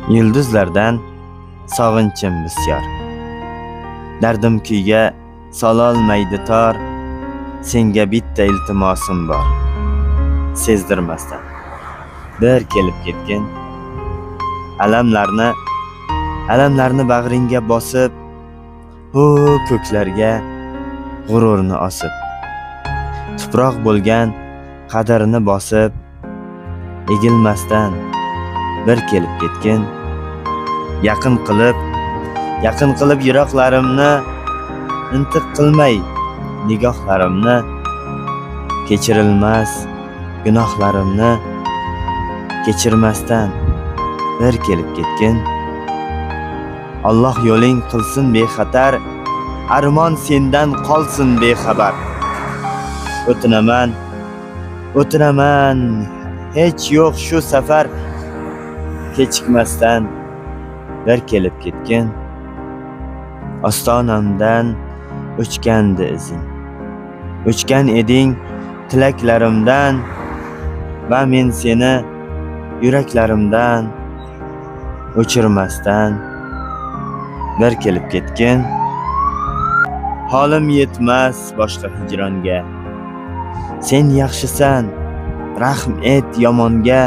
Yulduzlardan sog'inchim bisyor. Dardim kuyga sololmaydi tor. Senga bitta iltimosim bor. Sezdirmasdan bir kelib ketgin. Alamlarni bag'ringga bosib, ko'klarga g'ururni osib. Tuproq bo'lgan qadrini bosib, egilmasdan bir kelib ketgin. Yaqin qilib yiroqlarimni, intiq qilmay nigohlarimni, kechirilmas gunohlarimni kechirmasdan bir kelib ketgin. Alloh yo'ling qilsin bexatar, armon sendan qolsin bexabar. O'tinaman, hech yo'q shu safar, kechikmasdan bir kelib ketgin. Ostonamdan o'chgandi izing, o'chgan eding tilaklarimdan, va men seni yuraklarimdan o'chirmasdan bir kelib ketgin. Holim yetmas boshqa hijronga, sen yaxshisan, rahm et yomonga.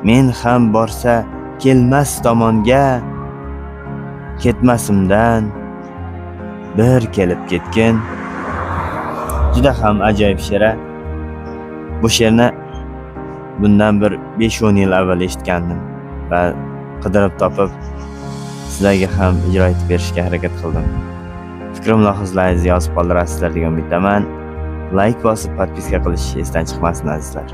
Men ham borsa kelmas tomonga, ketmasimdan bir kelib ketgin. Juda ham ajoyib she'r. Bu she'rni bundan bir 5-10 yil avval eshitgandim va qidirib topib sizlarga ham ijro etib berishga harakat qildim. Fikr mulohazalaringizni yozib qoldirasizlar degan umiddaman. Like bosib, podpiska qilish esdan chiqmasin azizlar.